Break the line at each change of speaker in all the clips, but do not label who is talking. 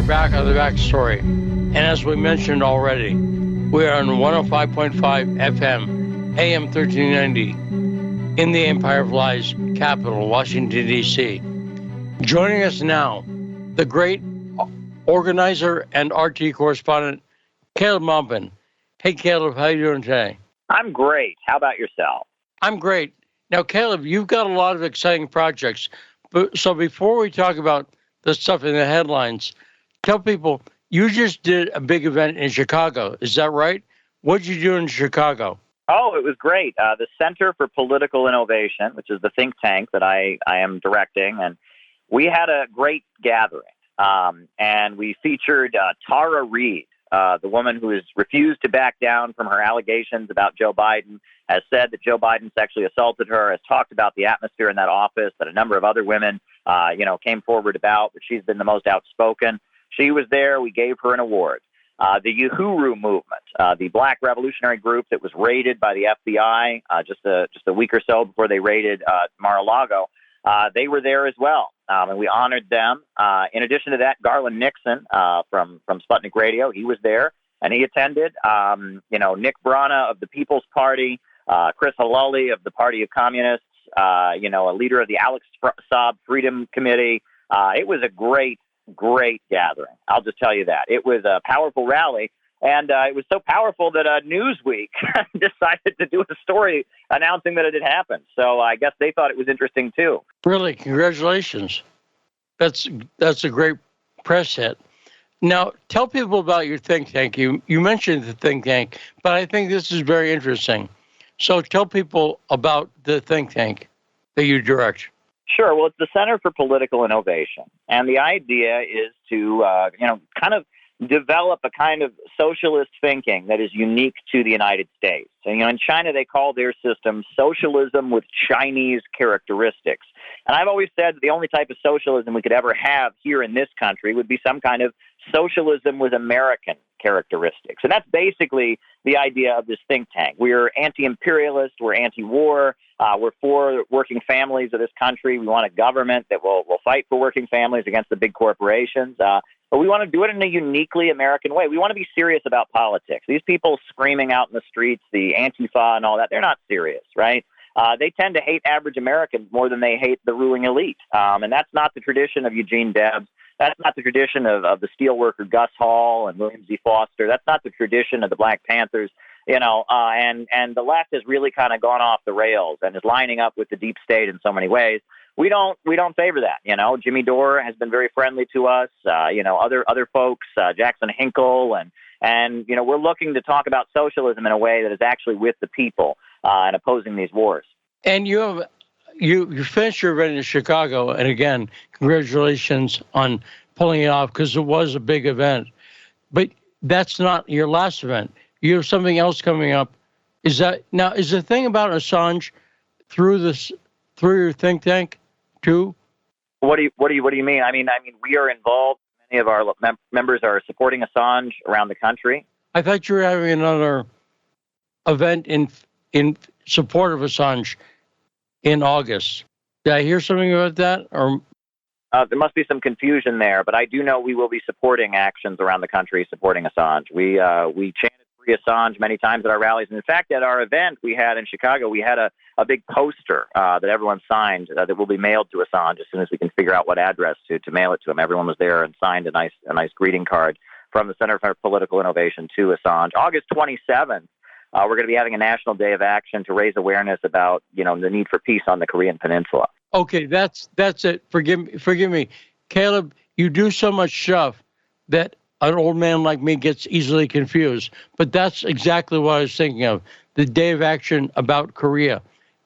back on the backstory. And as we mentioned already, we are on 105.5 FM, AM 1390, in the Empire of Lies capital, Washington, D.C. Joining us now, the great organizer and RT correspondent, Caleb Maupin. Hey, Caleb, how are you doing today?
I'm great. How about yourself?
I'm great. Now, Caleb, you've got a lot of exciting projects. So before we talk about the stuff in the headlines, tell people, you just did a big event in Chicago. Is that right? What did you do in Chicago?
Oh, it was great. The Center for Political Innovation, which is the think tank that I am directing, and we had a great gathering. And we featured Tara Reid, the woman who has refused to back down from her allegations about Joe Biden, has said that Joe Biden sexually assaulted her, has talked about the atmosphere in that office that a number of other women, came forward about, but she's been the most outspoken. She was there. We gave her an award. The Uhuru movement, the Black revolutionary group that was raided by the FBI just a week or so before they raided Mar-a-Lago, they were there as well, and we honored them. In addition to that, Garland Nixon from Sputnik Radio, he was there, and he attended. Nick Brana of the People's Party, Chris Halali of the Party of Communists, a leader of the Alex Saab Freedom Committee. It was a great gathering. I'll just tell you that. It was a powerful rally, and it was so powerful that Newsweek decided to do a story announcing that it had happened. So I guess they thought it was interesting too.
Really, congratulations. That's a great press hit. Now, tell people about your think tank. You mentioned the think tank, but I think this is very interesting. So tell people about the think tank that you direct.
Sure. Well, it's the Center for Political Innovation. And the idea is to, kind of develop a kind of socialist thinking that is unique to the United States. And, in China, they call their system socialism with Chinese characteristics. And I've always said that the only type of socialism we could ever have here in this country would be some kind of socialism with American characteristics. And that's basically the idea of this think tank. We're anti-imperialist, we're anti-war, we're for working families of this country. We want a government that will fight for working families against the big corporations. But we want to do it in a uniquely American way. We want to be serious about politics. These people screaming out in the streets, the Antifa and all that, they're not serious, right? They tend to hate average Americans more than they hate the ruling elite. And that's not the tradition of Eugene Debs. That's not the tradition of the steelworker Gus Hall and William Z. Foster. That's not the tradition of the Black Panthers, and the left has really kind of gone off the rails and is lining up with the deep state in so many ways. We don't favor that. Jimmy Dore has been very friendly to us. Other folks, Jackson Hinkle, and we're looking to talk about socialism in a way that is actually with the people and opposing these wars. And
you finished your event in Chicago, and again, congratulations on pulling it off because it was a big event. But that's not your last event. You have something else coming up. Is the thing about Assange through your think tank too?
What do you mean? I mean, we are involved. Many of our members are supporting Assange around the country.
I thought you were having another event in support of Assange in August. Did I hear something about that? Or
there must be some confusion there, but I do know we will be supporting actions around the country supporting Assange. We chanted Free Assange many times at our rallies. And in fact, at our event we had in Chicago, we had a big poster that everyone signed that will be mailed to Assange as soon as we can figure out what address to mail it to him. Everyone was there and signed a nice greeting card from the Center for Political Innovation to Assange. August 27th, we're going to be having a national day of action to raise awareness about, the need for peace on the Korean Peninsula.
Okay, that's it. Forgive me. Caleb, you do so much stuff that an old man like me gets easily confused. But that's exactly what I was thinking of, the day of action about Korea.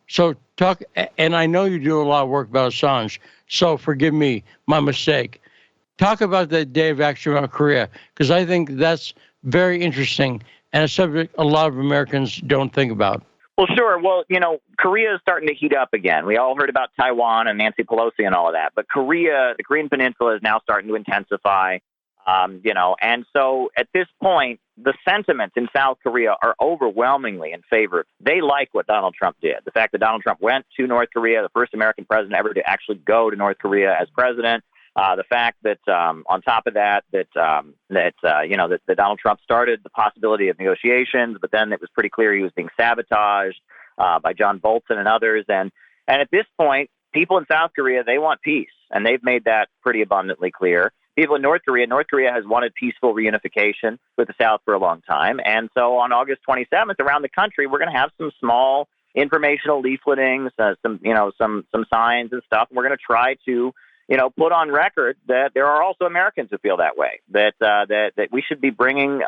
So talk, and I know you do a lot of work about Assange, so forgive me, my mistake. Talk about that day of action about Korea, because I think that's very interesting and a subject a lot of Americans don't think about.
Well, sure. Well, Korea is starting to heat up again. We all heard about Taiwan and Nancy Pelosi and all of that. But the Korean Peninsula is now starting to intensify, And so at this point, the sentiments in South Korea are overwhelmingly in favor. They like what Donald Trump did. The fact that Donald Trump went to North Korea, the first American president ever to actually go to North Korea as president, The fact that on top of that, that Donald Trump started the possibility of negotiations, but then it was pretty clear he was being sabotaged by John Bolton and others. And at this point, people in South Korea, they want peace, and they've made that pretty abundantly clear. People in North Korea has wanted peaceful reunification with the South for a long time. And so on August 27th, around the country, we're going to have some small informational leafletings, some signs and stuff. And we're going to try to, put on record that there are also Americans who feel that way, that we should be bringing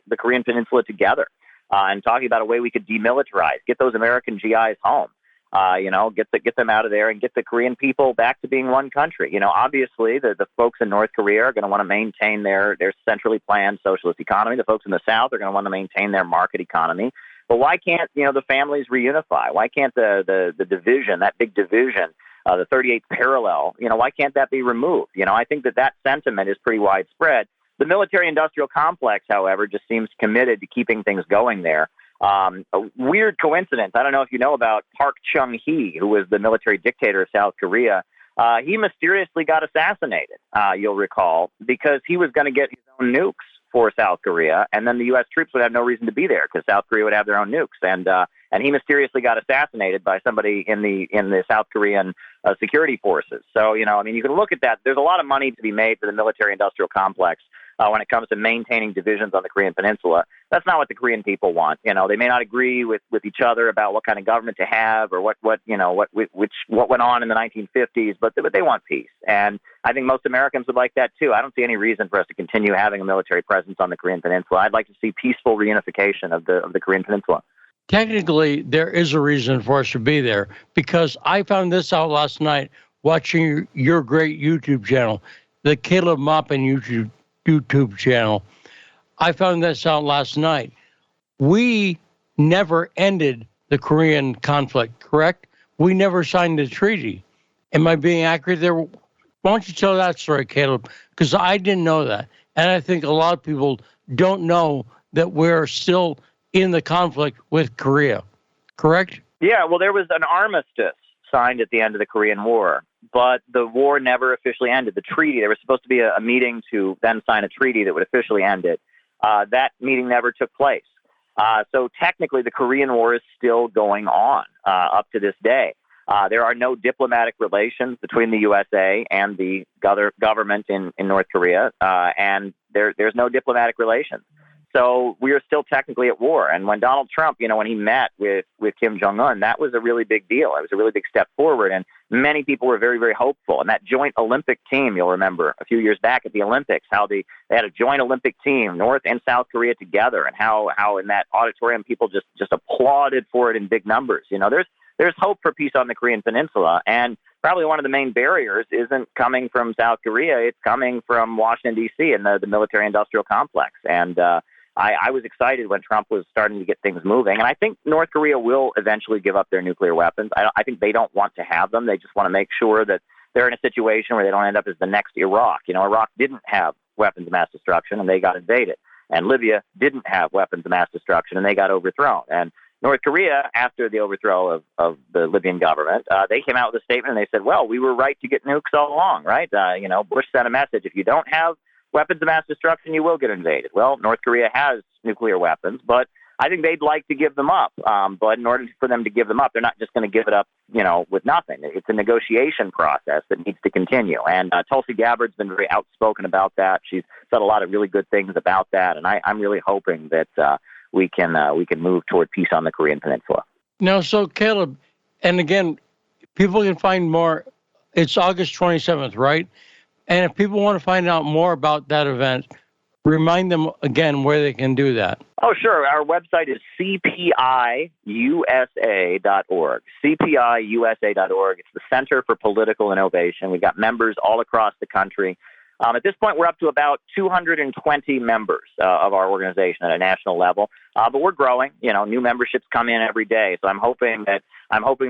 the Korean Peninsula together and talking about a way we could demilitarize, get those American GIs home. Get them out of there and get the Korean people back to being one country. Obviously, the folks in North Korea are going to want to maintain their centrally planned socialist economy. The folks in the South are going to want to maintain their market economy. But why can't, the families reunify? Why can't the division, that big division, the 38th parallel, why can't that be removed? I think that sentiment is pretty widespread. The military-industrial complex, however, just seems committed to keeping things going there. A weird coincidence. I don't know if you know about Park Chung-hee, who was the military dictator of South Korea. He mysteriously got assassinated, you'll recall, because he was going to get his own nukes for South Korea, and then the U.S. troops would have no reason to be there because South Korea would have their own nukes. And he mysteriously got assassinated by somebody in the South Korean security forces. So, you can look at that. There's a lot of money to be made for the military-industrial complex when it comes to maintaining divisions on the Korean Peninsula. That's not what the Korean people want. They may not agree with each other about what kind of government to have or what went on in the 1950s, but they want peace. And I think most Americans would like that too. I don't see any reason for us to continue having a military presence on the Korean Peninsula. I'd like to see peaceful reunification of the Korean Peninsula.
Technically, there is a reason for us to be there, because I found this out last night watching your great YouTube channel, the Caleb Maupin YouTube channel. I found this out last night. We never ended the Korean conflict, correct? We never signed the treaty. Am I being accurate there? Why don't you tell that story, Caleb? Because I didn't know that. And I think a lot of people don't know that we're still in the conflict with Korea, correct?
Yeah, well, there was an armistice signed at the end of the Korean War, but the war never officially ended. The treaty, there was supposed to be a meeting to then sign a treaty that would officially end it. That meeting never took place. So technically, the Korean War is still going on up to this day. There are no diplomatic relations between the USA and the government in North Korea, and there's no diplomatic relations. So we are still technically at war. And when Donald Trump, when he met with Kim Jong-un, that was a really big deal. It was a really big step forward. And many people were very, very hopeful. And that joint Olympic team, you'll remember a few years back at the Olympics, how they had a joint Olympic team, North and South Korea together, and how in that auditorium people just applauded for it in big numbers. There's hope for peace on the Korean Peninsula. And probably one of the main barriers isn't coming from South Korea. It's coming from Washington, D.C. and the military-industrial complex. And I was excited when Trump was starting to get things moving. And I think North Korea will eventually give up their nuclear weapons. I think they don't want to have them. They just want to make sure that they're in a situation where they don't end up as the next Iraq. Iraq didn't have weapons of mass destruction, and they got invaded. And Libya didn't have weapons of mass destruction, and they got overthrown. And North Korea, after the overthrow of the Libyan government, they came out with a statement, and they said, well, we were right to get nukes all along, right? Bush sent a message. If you don't have weapons of mass destruction, you will get invaded. Well, North Korea has nuclear weapons, but I think they'd like to give them up. But in order for them to give them up, they're not just going to give it up, with nothing. It's a negotiation process that needs to continue. And Tulsi Gabbard's been very outspoken about that. She's said a lot of really good things about that. And I'm really hoping that we can move toward peace on the Korean Peninsula.
Now, so Caleb, and again, people can find more. It's August 27th, right? And if people want to find out more about that event, remind them again where they can do that.
Oh, sure. Our website is cpiusa.org. cpiusa.org. It's the Center for Political Innovation. We've got members all across the country. At this point, we're up to about 220 members of our organization at a national level, but we're growing. New memberships come in every day, so I'm hoping that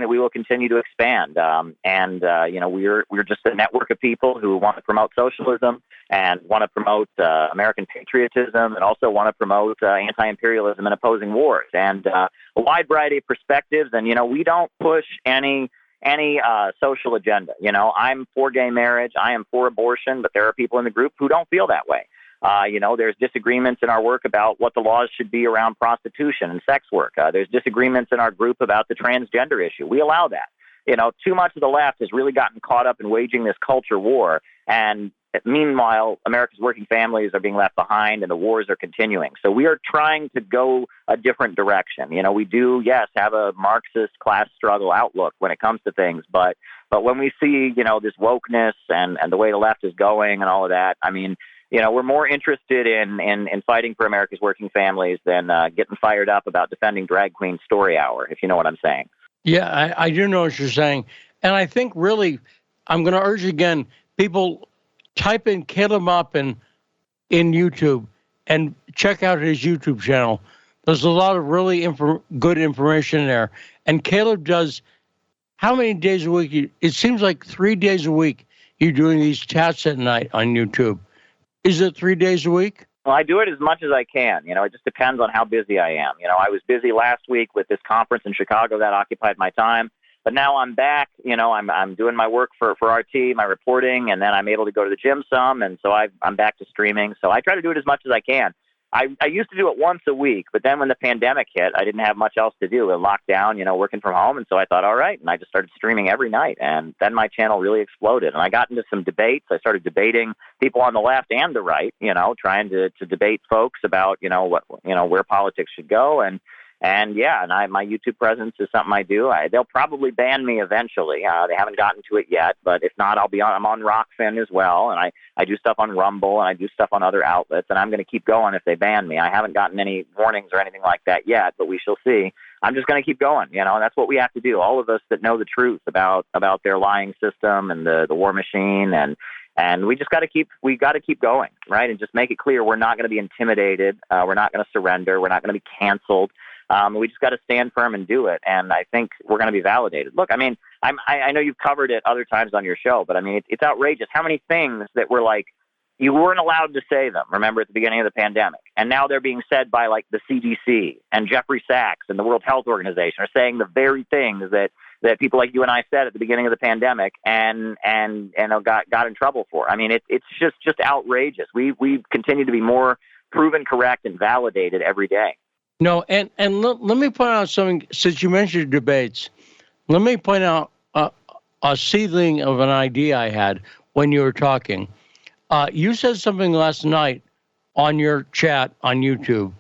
we will continue to expand. We're just a network of people who want to promote socialism and want to promote American patriotism, and also want to promote anti-imperialism and opposing wars, and a wide variety of perspectives. And we don't push any any social agenda. You know, I'm for gay marriage, I am for abortion, but there are people in the group who don't feel that way. You know, there's disagreements in our work about what the laws should be around prostitution and sex work. There's disagreements in our group about the transgender issue. We allow that. You know, too much of the left has really gotten caught up in waging this culture war, and meanwhile, America's working families are being left behind and the wars are continuing. So we are trying to go a different direction. You know, we do, yes, have a Marxist class struggle outlook when it comes to things, but when we see, you know, this wokeness and the way the left is going and all of that, I mean, you know, we're more interested in fighting for America's working families than getting fired up about defending drag queen story hour, if you know what I'm saying.
Yeah, I do know what you're saying. And I think really, I'm going to urge again, people type in Caleb Maupin in YouTube and check out his YouTube channel. There's a lot of really good information there. And Caleb does, how many days a week? It seems like 3 days a week you're doing these chats at night on YouTube. Is it 3 days a week?
Well, I do it as much as I can. You know, it just depends on how busy I am. You know, I was busy last week with this conference in Chicago that occupied my time. But now I'm back, you know, I'm doing my work for RT, my reporting, and then I'm able to go to the gym some, and so I'm back to streaming. So I try to do it as much as I can. I used to do it once a week, but then when the pandemic hit, I didn't have much else to do. It locked down, you know, working from home, and so I thought, all right, and I just started streaming every night, and then my channel really exploded. And I got into some debates. I started debating people on the left and the right, you know, trying to debate folks about, you know, what, you know, where politics should go, and yeah, and my YouTube presence is something I do. They'll probably ban me eventually. They haven't gotten to it yet, but if not, I'm on Rockfin as well, and I do stuff on Rumble, and I do stuff on other outlets, and I'm going to keep going if they ban me. I haven't gotten any warnings or anything like that yet, but we shall see. I'm just going to keep going, you know, and that's what we have to do. All of us that know the truth about their lying system and the war machine, and we just got to keep going, right? And just make it clear we're not going to be intimidated. We're not going to surrender. We're not going to be canceled. We just got to stand firm and do it, and I think we're going to be validated. Look, I mean, I know you've covered it other times on your show, but I mean, it's outrageous how many things that were like, you weren't allowed to say them, remember, at the beginning of the pandemic, and now they're being said by like the CDC and Jeffrey Sachs and the World Health Organization are saying the very things that people like you and I said at the beginning of the pandemic and got in trouble for. I mean, it's just outrageous. We continue to be more proven correct and validated every day.
No, and let me point out something, since you mentioned debates. Let me point out a seedling of an idea I had when you were talking. You said something last night on your chat on YouTube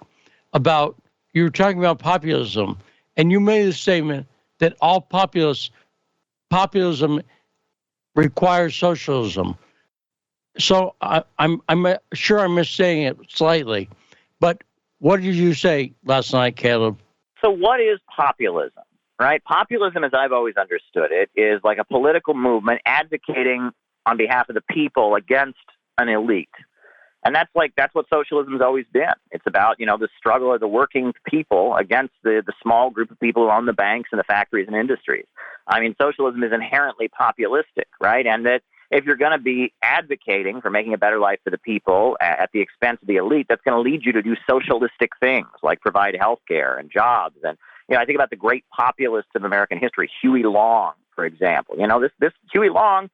about, you were talking about populism, and you made a statement that all populism requires socialism. So I'm sure I'm missaying it slightly, but what did you say last night, Caleb?
So what is populism, right? Populism, as I've always understood it, is like a political movement advocating on behalf of the people against an elite. And that's what socialism has always been. It's about, you know, the struggle of the working people against the small group of people who own the banks and the factories and industries. I mean, socialism is inherently populistic, right? And that if you're going to be advocating for making a better life for the people at the expense of the elite, that's going to lead you to do socialistic things like provide health care and jobs. And, you know, I think about the great populists of American history, Huey Long, for example. You know, this Huey Long,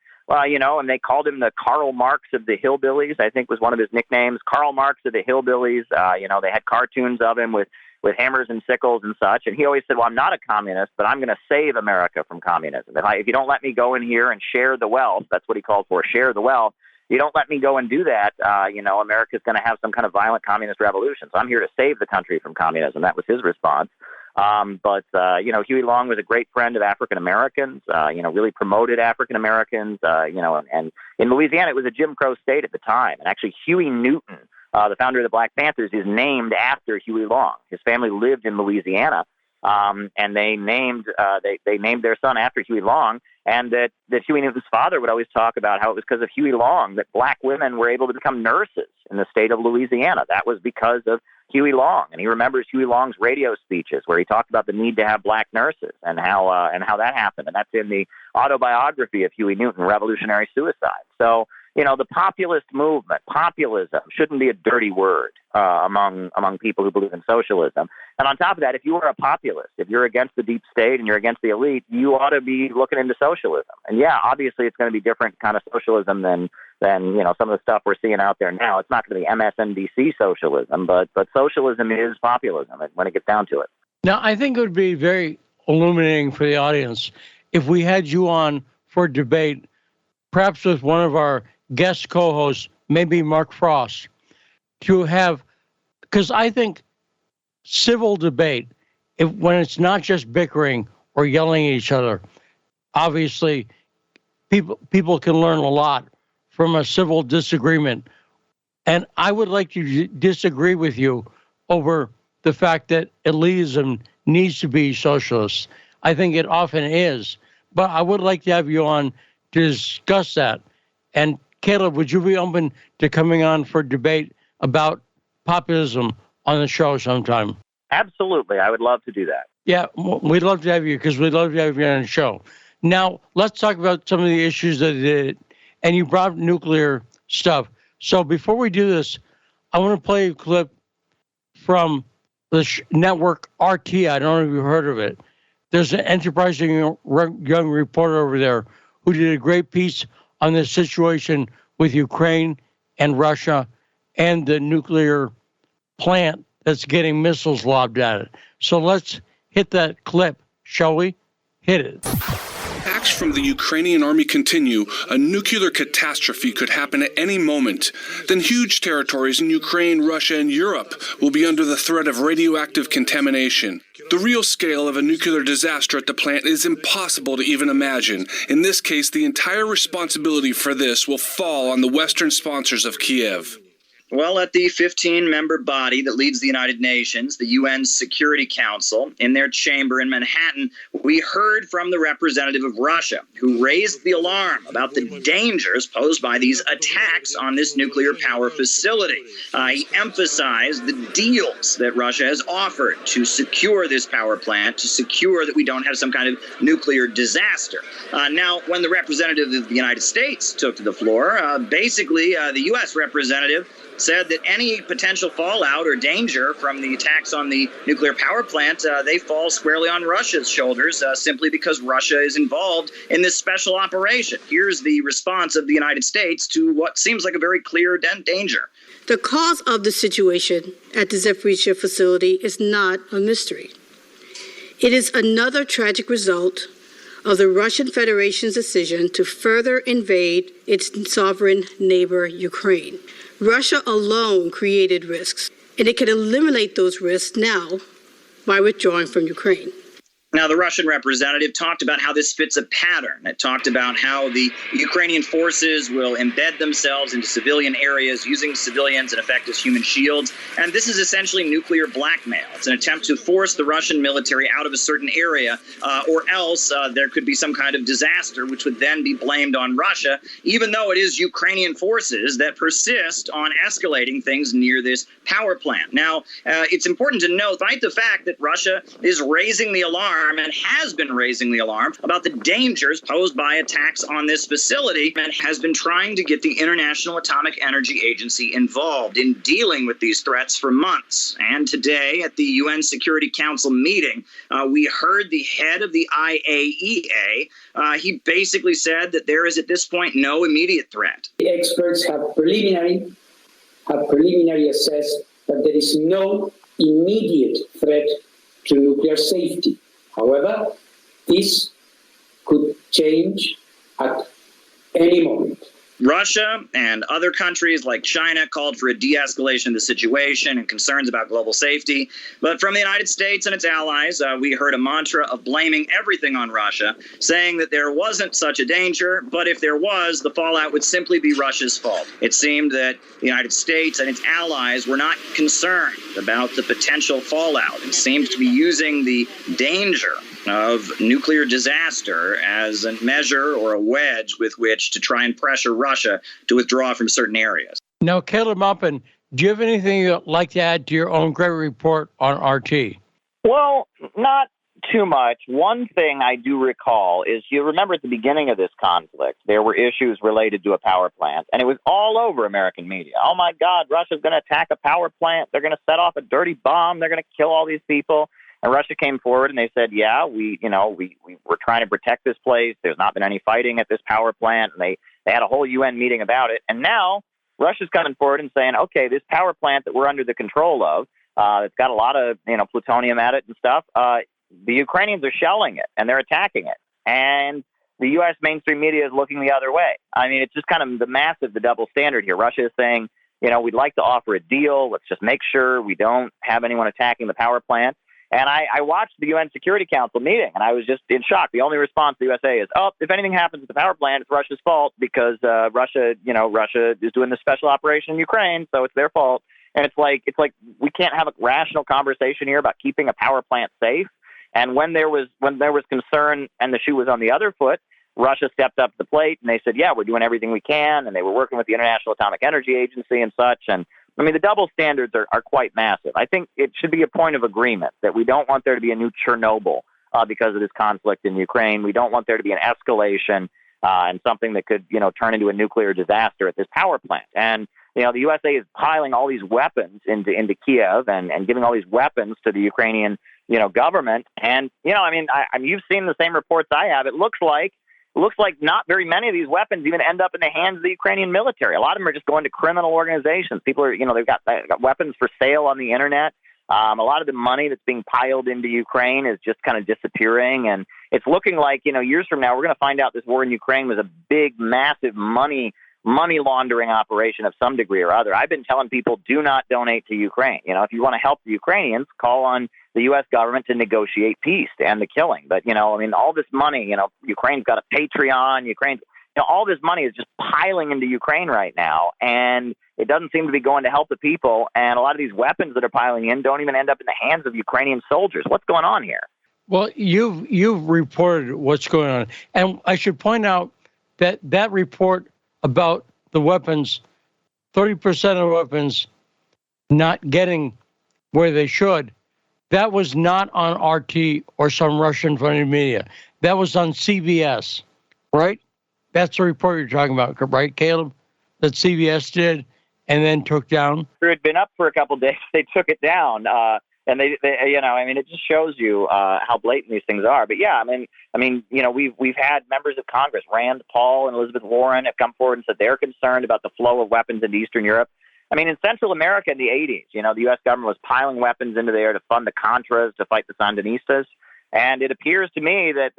you know, and they called him the Karl Marx of the hillbillies, I think was one of his nicknames, Karl Marx of the hillbillies. You know, they had cartoons of him with hammers and sickles and such. And he always said, well, I'm not a communist, but I'm going to save America from communism. If you don't let me go in here and share the wealth, that's what he called for, share the wealth. You don't let me go and do that, you know, America's going to have some kind of violent communist revolution. So I'm here to save the country from communism. That was his response. But you know, Huey Long was a great friend of African Americans, you know, really promoted African Americans, you know, and in Louisiana, it was a Jim Crow state at the time. And actually, Huey Newton, the founder of the Black Panthers, is named after Huey Long. His family lived in Louisiana, and they named their son after Huey Long. And that Huey Newton's father would always talk about how it was because of Huey Long that black women were able to become nurses in the state of Louisiana. That was because of Huey Long. And he remembers Huey Long's radio speeches where he talked about the need to have black nurses and how that happened. And that's in the autobiography of Huey Newton, Revolutionary Suicide. So, the populist movement, populism, shouldn't be a dirty word among people who believe in socialism. And on top of that, if you are a populist, if you're against the deep state and you're against the elite, you ought to be looking into socialism. And yeah, obviously it's going to be different kind of socialism than some of the stuff we're seeing out there now. It's not going to be MSNBC socialism, but socialism is populism when it gets down to it.
Now, I think it would be very illuminating for the audience if we had you on for debate, perhaps with one of our guest co-hosts, maybe Mark Frost, to have, because I think civil debate, when it's not just bickering or yelling at each other, obviously people can learn a lot from a civil disagreement. And I would like to disagree with you over the fact that elitism needs to be socialist. I think it often is, but I would like to have you on to discuss that. And Caleb, would you be open to coming on for debate about populism on the show sometime?
Absolutely. I would love to do that.
Yeah, we'd love to have you because we'd love to have you on the show. Now, let's talk about some of the issues that it did. And you brought up nuclear stuff. So before we do this, I want to play a clip from the network RT. I don't know if you've heard of it. There's an enterprising young reporter over there who did a great piece on the situation with Ukraine and Russia and the nuclear plant that's getting missiles lobbed at it. So let's hit that clip, shall we? Hit it.
Attacks from the Ukrainian army continue. A nuclear catastrophe could happen at any moment. Then huge territories in Ukraine, Russia, and Europe will be under the threat of radioactive contamination. The real scale of a nuclear disaster at the plant is impossible to even imagine. In this case, the entire responsibility for this will fall on the Western sponsors of Kiev.
Well, at the 15-member body that leads the United Nations, the UN Security Council, in their chamber in Manhattan, we heard from the representative of Russia, who raised the alarm about the dangers posed by these attacks on this nuclear power facility. He emphasized the deals that Russia has offered to secure this power plant, to secure that we don't have some kind of nuclear disaster. Now, when the representative of the United States took to the floor, basically the U.S. representative said that any potential fallout or danger from the attacks on the nuclear power plant, they fall squarely on Russia's shoulders, simply because Russia is involved in this special operation. Here's the response of the United States to what seems like a very clear danger.
The cause of the situation at the Zaporizhzhia facility is not a mystery. It is another tragic result of the Russian Federation's decision to further invade its sovereign neighbor, Ukraine. Russia alone created risks, and it can eliminate those risks now by withdrawing from Ukraine.
Now, the Russian representative talked about how this fits a pattern. It talked about how the Ukrainian forces will embed themselves into civilian areas, using civilians in effect as human shields. And this is essentially nuclear blackmail. It's an attempt to force the Russian military out of a certain area, or else there could be some kind of disaster, which would then be blamed on Russia, even though it is Ukrainian forces that persist on escalating things near this power plant. Now, it's important to note, right, the fact that Russia is raising the alarm and has been raising the alarm about the dangers posed by attacks on this facility, and has been trying to get the International Atomic Energy Agency involved in dealing with these threats for months. And today at the UN Security Council meeting, we heard the head of the IAEA. He basically said that there is at this point no immediate threat.
The experts have preliminary assessed that there is no immediate threat to nuclear safety. However, this could change at any moment.
Russia and other countries like China called for a de-escalation of the situation and concerns about global safety. But from the United States and its allies, we heard a mantra of blaming everything on Russia, saying that there wasn't such a danger, but if there was, the fallout would simply be Russia's fault. It seemed that the United States and its allies were not concerned about the potential fallout and seemed to be using the danger of nuclear disaster as a measure or a wedge with which to try and pressure Russia to withdraw from certain areas.
Now, Caleb Maupin, do you have anything you'd like to add to your own great report on RT?
Well, not too much. One thing I do recall is, you remember at the beginning of this conflict, there were issues related to a power plant, and it was all over American media. Oh my God, Russia's going to attack a power plant. They're going to set off a dirty bomb. They're going to kill all these people. And Russia came forward and they said, yeah, we're trying to protect this place. There's not been any fighting at this power plant. And they had a whole UN meeting about it. And now Russia's coming forward and saying, okay, this power plant that we're under the control of, it's got a lot of, plutonium at it and stuff. The Ukrainians are shelling it and they're attacking it. And the U.S. mainstream media is looking the other way. I mean, it's just kind of the double standard here. Russia is saying, we'd like to offer a deal. Let's just make sure we don't have anyone attacking the power plant. And I watched the UN Security Council meeting, and I was just in shock. The only response to the USA is, oh, if anything happens at the power plant, it's Russia's fault because Russia is doing this special operation in Ukraine, so it's their fault. And it's like we can't have a rational conversation here about keeping a power plant safe. And when there was concern and the shoe was on the other foot, Russia stepped up to the plate and they said, yeah, we're doing everything we can. And they were working with the International Atomic Energy Agency and such. And I mean, the double standards are quite massive. I think it should be a point of agreement that we don't want there to be a new Chernobyl because of this conflict in Ukraine. We don't want there to be an escalation and something that could, turn into a nuclear disaster at this power plant. And, the USA is piling all these weapons into Kiev and giving all these weapons to the Ukrainian, government. And, you've seen the same reports I have. It looks like not very many of these weapons even end up in the hands of the Ukrainian military. A lot of them are just going to criminal organizations. People are, they've got weapons for sale on the internet. A lot of the money that's being piled into Ukraine is just kind of disappearing. And it's looking like, years from now, we're going to find out this war in Ukraine was a big, massive money laundering operation of some degree or other. I've been telling people, do not donate to Ukraine. If you want to help the Ukrainians, call on the U.S. government to negotiate peace to end the killing. But, all this money, Ukraine's got a Patreon, all this money is just piling into Ukraine right now. And it doesn't seem to be going to help the people. And a lot of these weapons that are piling in don't even end up in the hands of Ukrainian soldiers. What's going on here?
Well, you've reported what's going on. And I should point out that report about the weapons, 30% of weapons not getting where they should, that was not on RT or some Russian-funded media. That was on CBS, right? That's the report you're talking about, right, Caleb? That CBS did and then took down?
It had been up for a couple of days. They took it down. And they it just shows you how blatant these things are. But yeah, we've had members of Congress, Rand Paul and Elizabeth Warren, have come forward and said they're concerned about the flow of weapons into Eastern Europe. In Central America in the 80s, the U.S. government was piling weapons into there to fund the Contras to fight the Sandinistas. And it appears to me that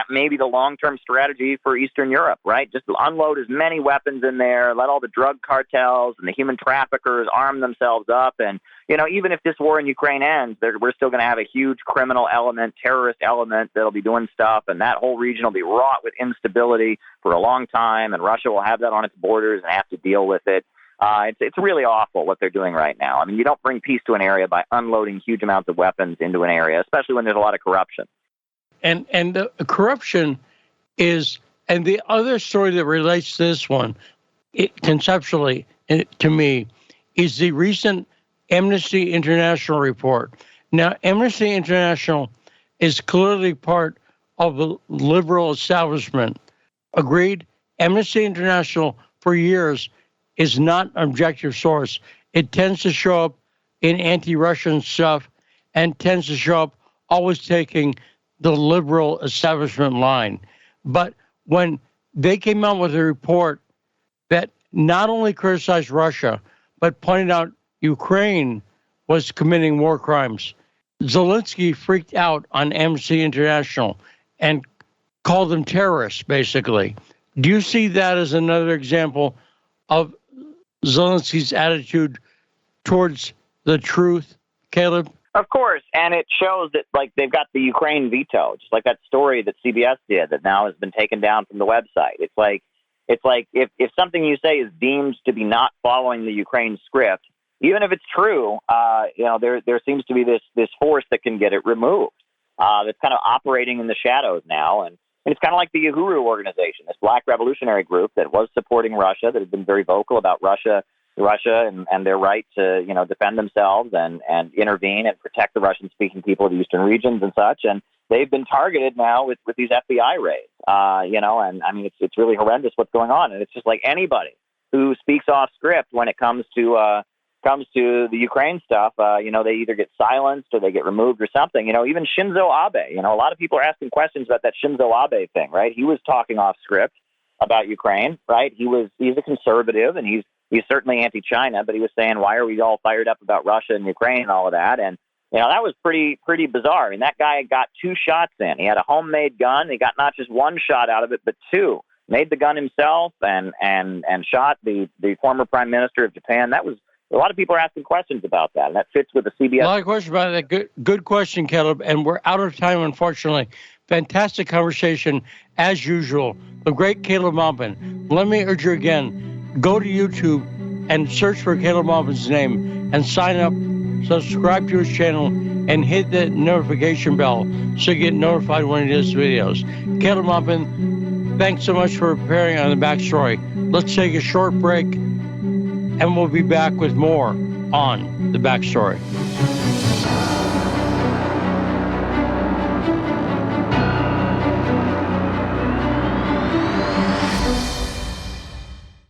may be the long-term strategy for Eastern Europe, right? Just unload as many weapons in there, let all the drug cartels and the human traffickers arm themselves up. And, even if this war in Ukraine ends, we're still going to have a huge criminal element, terrorist element that'll be doing stuff. And that whole region will be wrought with instability for a long time. And Russia will have that on its borders and have to deal with it. It's really awful what they're doing right now. You don't bring peace to an area by unloading huge amounts of weapons into an area, especially when there's a lot of corruption.
And the corruption is, and the other story that relates to this one, conceptually to me, is the recent Amnesty International report. Now, Amnesty International is clearly part of the liberal establishment. Agreed? Amnesty International, for years, is not an objective source. It tends to show up in anti-Russian stuff and tends to show up always taking the liberal establishment line. But when they came out with a report that not only criticized Russia, but pointed out Ukraine was committing war crimes, Zelensky freaked out on Amnesty International and called them terrorists, basically. Do you see that as another example of Zelensky's attitude towards the truth, Caleb?
Of course, and it shows that they've got the Ukraine veto, just like that story that CBS did that now has been taken down from the website. It's like if something you say is deemed to be not following the Ukraine script, even if it's true, there seems to be this force that can get it removed. That's kind of operating in the shadows now, and it's kind of like the Uhuru organization, this Black revolutionary group that was supporting Russia, that has been very vocal about Russia Russia and their right to, defend themselves and intervene and protect the Russian-speaking people of the eastern regions and such. And they've been targeted now with these FBI raids, and I mean, it's really horrendous what's going on. And it's just like anybody who speaks off script when it comes to the Ukraine stuff, they either get silenced or they get removed or something. Even Shinzo Abe, a lot of people are asking questions about that Shinzo Abe thing, right? He was talking off script about Ukraine, right? He's a conservative and he's certainly anti-China, but he was saying, why are we all fired up about Russia and Ukraine and all of that? And, that was pretty bizarre. I mean, that guy got 2 shots in. He had a homemade gun. He got not just 1 shot out of it, but 2. Made the gun himself and shot the former prime minister of Japan. That was, a lot of people are asking questions about that, and that fits with the CBS.
A lot of questions about that. Good question, Caleb. And we're out of time, unfortunately. Fantastic conversation, as usual. The great Caleb Maupin. Let me urge you again, go to YouTube and search for Caleb Maupin's name and sign up, subscribe to his channel, and hit the notification bell so you get notified when he does videos. Caleb Maupin, thanks so much for appearing on The Backstory. Let's take a short break, and we'll be back with more on The Backstory.